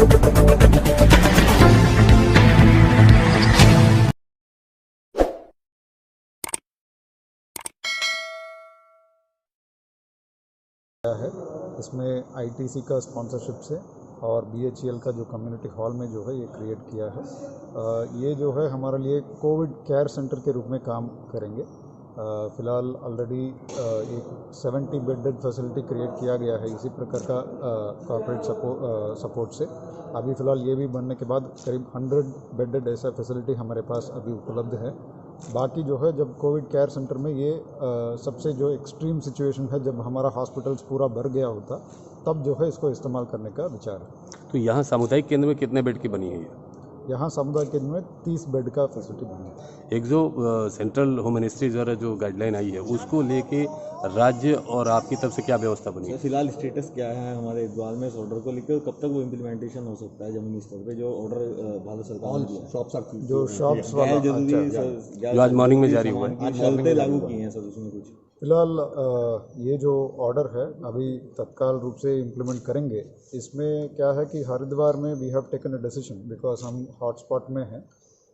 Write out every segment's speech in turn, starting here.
है इसमें आईटीसी का स्पॉन्सरशिप से और बीएचईएल का जो कम्युनिटी हॉल में जो है ये क्रिएट किया है। ये जो है हमारे लिए कोविड केयर सेंटर के रूप में काम करेंगे। फ़िलहाल ऑलरेडी एक 70 बेडेड फैसिलिटी क्रिएट किया गया है इसी प्रकार का कॉर्पोरेट सपोर्ट से। अभी फ़िलहाल ये भी बनने के बाद करीब 100 बेडेड ऐसा फैसिलिटी हमारे पास अभी उपलब्ध है। बाकी जो है जब कोविड केयर सेंटर में ये सबसे जो एक्सट्रीम सिचुएशन है, जब हमारा हॉस्पिटल्स पूरा भर गया होता, तब जो है इसको इस्तेमाल करने का विचार है। तो यहाँ सामुदायिक केंद्र में कितने बेड की बनी है ये? यहाँ सामुदायिक केंद्र में 30 बेड का फैसिलिटी बनी है। एक जो सेंट्रल होम मिनिस्ट्री द्वारा जो गाइडलाइन आई है उसको लेके राज्य और आपकी तरफ से क्या व्यवस्था बनी है? फिलहाल स्टेटस क्या है हमारे इकबाल में इस ऑर्डर को लेकर, कब तक वो इम्प्लीमेंटेशन हो सकता है जमीनी स्तर पे जो ऑर्डर भारत सरकार ने दिया? शॉप्स वाला जो आज मॉर्निंग में जारी हुआ है, शर्तें लागू की हैं सर उसमें कुछ? फिलहाल ये जो ऑर्डर है अभी तत्काल रूप से इम्प्लीमेंट करेंगे। इसमें क्या है कि हरिद्वार में we have taken a decision because हम हॉटस्पॉट में हैं,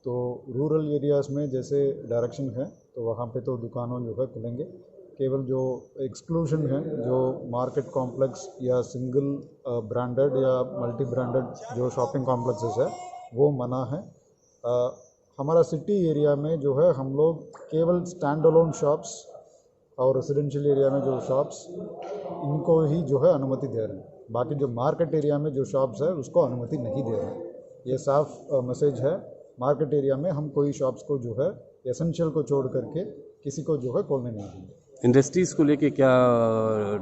तो रूरल एरियाज़ में जैसे डायरेक्शन है तो वहाँ पे तो दुकानों जो है खुलेंगे। केवल जो एक्सक्लूजन है जो मार्केट कॉम्प्लेक्स या सिंगल ब्रांडेड या मल्टी ब्रांडेड जो शॉपिंग कॉम्प्लेक्सेस है वो मना है। हमारा सिटी एरिया में जो है हम लोग केवल स्टैंड अलोन शॉप्स और रेजिडेंशियल एरिया में जो शॉप्स इनको ही जो है अनुमति दे रहे हैं। बाकी जो मार्केट एरिया में जो शॉप्स है उसको अनुमति नहीं दे रहे हैं। ये साफ मैसेज है, मार्केट एरिया में हम कोई शॉप्स को जो है एसेंशियल को छोड़ करके किसी को जो है खोलने नहीं देंगे। इंडस्ट्रीज़ को लेके क्या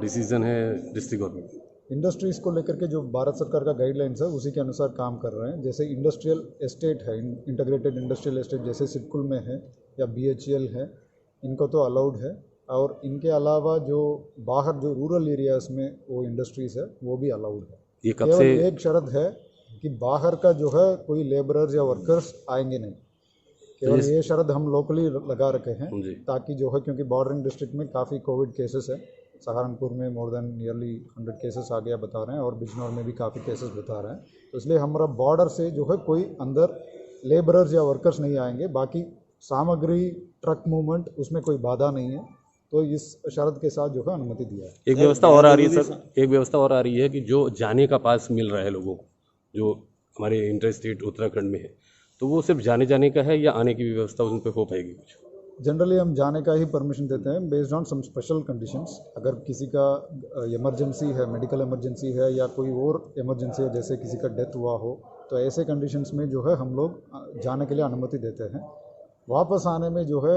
डिसीजन है डिस्ट्रिक्ट गवर्नमेंट? इंडस्ट्रीज़ को लेकर के जो भारत सरकार का गाइडलाइंस है उसी के अनुसार काम कर रहे हैं। जैसे इंडस्ट्रियल एस्टेट है, इंटीग्रेटेड इंडस्ट्रियल एस्टेट जैसे सिडकुल में है या बीएचईएल है, इनको तो अलाउड है। और इनके अलावा जो बाहर जो रूरल एरियाज़ में वो इंडस्ट्रीज़ है वो भी अलाउड है। ये कब केवल से एक शर्त है कि बाहर का जो है कोई लेबरर्स या वर्कर्स आएंगे नहीं। केवल ये शर्त हम लोकली लगा रखे हैं ताकि जो है, क्योंकि बॉर्डरिंग डिस्ट्रिक्ट में काफ़ी कोविड केसेस है। सहारनपुर में मोर देन नियरली 100 केसेस आ गया बता रहे हैं और बिजनौर में भी काफ़ी केसेस बता रहे हैं। तो इसलिए हमारा बॉर्डर से जो है कोई अंदर लेबरर्स या वर्कर्स नहीं आएंगे। बाकी सामग्री ट्रक मूवमेंट उसमें कोई बाधा नहीं है, तो इस शर्त के साथ जो है अनुमति दिया है। एक व्यवस्था और आ रही है सर, एक व्यवस्था और आ रही है कि जो जाने का पास मिल रहा है लोगों को, जो हमारे इंटर स्टेट उत्तराखंड में है, तो वो सिर्फ जाने का है या आने की भी व्यवस्था उन पर हो पाएगी कुछ? जनरली हम जाने का ही परमिशन देते हैं based on some special conditions. अगर किसी का इमरजेंसी है, मेडिकल इमरजेंसी है या कोई और इमरजेंसी है, जैसे किसी का डेथ हुआ हो, तो ऐसे कंडीशंस में जो है हम लोग जाने के लिए अनुमति देते हैं। वापस आने में जो है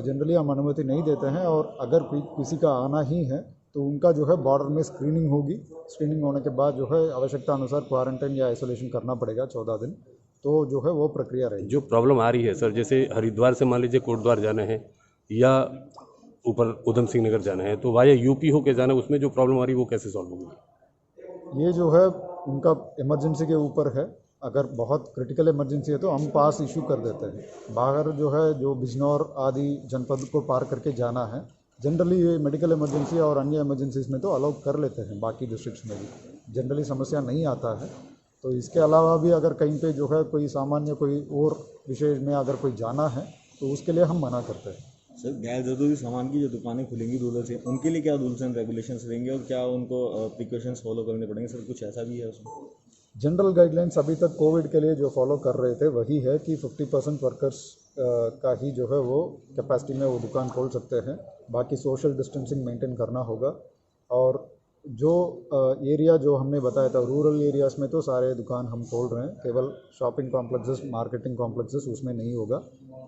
जनरली हम अनुमति नहीं देते हैं। और अगर किसी का आना ही है तो उनका जो है बॉर्डर में स्क्रीनिंग होगी। स्क्रीनिंग होने के बाद जो है आवश्यकता अनुसार क्वारंटाइन या आइसोलेशन करना पड़ेगा 14 दिन, तो जो है वो प्रक्रिया रहेगी। जो प्रॉब्लम आ रही है सर, जैसे हरिद्वार से मान लीजिए कोटद्वार जाना है या ऊपर उधम सिंह नगर जाना है, तो वाया यूपी होके जाना है, उसमें जो प्रॉब्लम आ रही है वो कैसे सॉल्व होगी? ये जो है उनका इमरजेंसी के ऊपर है। अगर बहुत क्रिटिकल इमरजेंसी है तो हम पास इशू कर देते हैं। बाहर जो है जो बिजनौर आदि जनपद को पार करके जाना है, जनरली ये मेडिकल इमरजेंसी और अन्य इमरजेंसीज में तो अलाउ कर लेते हैं। बाकी डिस्ट्रिक्ट्स में भी जनरली समस्या नहीं आता है। तो इसके अलावा भी अगर कहीं पे जो है कोई सामान्य कोई और विशेष में अगर कोई जाना है तो उसके लिए हम मना करते हैं। सर, गैर ज़रूरी सामान की जो दुकानें खुलेंगी रूरल से, उनके लिए क्या रूल्स एंड रेगुलेशंस रहेंगे और क्या उनको प्रिकॉशंस फॉलो करने पड़ेंगे सर? कुछ ऐसा भी है उसमें? जनरल गाइडलाइंस अभी तक कोविड के लिए जो फॉलो कर रहे थे वही है कि 50% वर्कर्स का ही जो है वो कैपेसिटी में वो दुकान खोल सकते हैं। बाकी सोशल डिस्टेंसिंग मेंटेन करना होगा। और जो एरिया जो हमने बताया था रूरल एरियाज़ में तो सारे दुकान हम खोल रहे हैं। केवल शॉपिंग कॉम्प्लेक्सेस, मार्केटिंग कॉम्प्लेक्सेस उसमें नहीं होगा।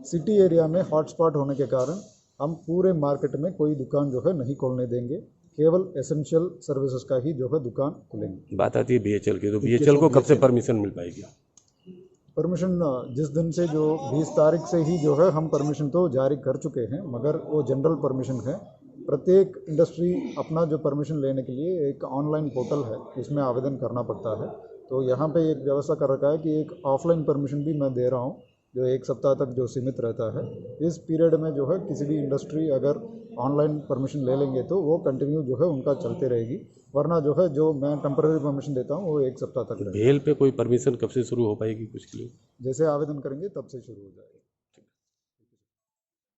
सिटी एरिया में हॉटस्पॉट होने के कारण हम पूरे मार्केट में कोई दुकान जो है नहीं खोलने देंगे। केवल एसेंशियल सर्विसेज का ही जो है दुकान खुलेंगी। बात आती है बीएचएल की, तो बीएचएल को कब से परमिशन मिल पाएगी? परमिशन जिस दिन से जो 20 तारीख से ही जो है हम परमिशन तो जारी कर चुके हैं, मगर वो जनरल परमिशन है। प्रत्येक इंडस्ट्री अपना जो परमिशन लेने के लिए एक ऑनलाइन पोर्टल है, इसमें आवेदन करना पड़ता है। तो यहाँ पे एक व्यवस्था कर रखा है कि एक ऑफलाइन परमिशन भी मैं दे रहा हूँ जो 1 सप्ताह तक जो सीमित रहता है, इस पीरियड में जो है किसी भी इंडस्ट्री अगर ऑनलाइन परमिशन ले लेंगे तो वो कंटिन्यू जो है उनका चलते रहेगी, वरना जो है जो मैं टेम्पररी परमिशन देता हूँ वो 1 सप्ताह तक रहेगी। भेल पे कोई परमिशन कब से शुरू हो पाएगी कुछ के लिए? जैसे आवेदन करेंगे तब से शुरू हो जाएगा।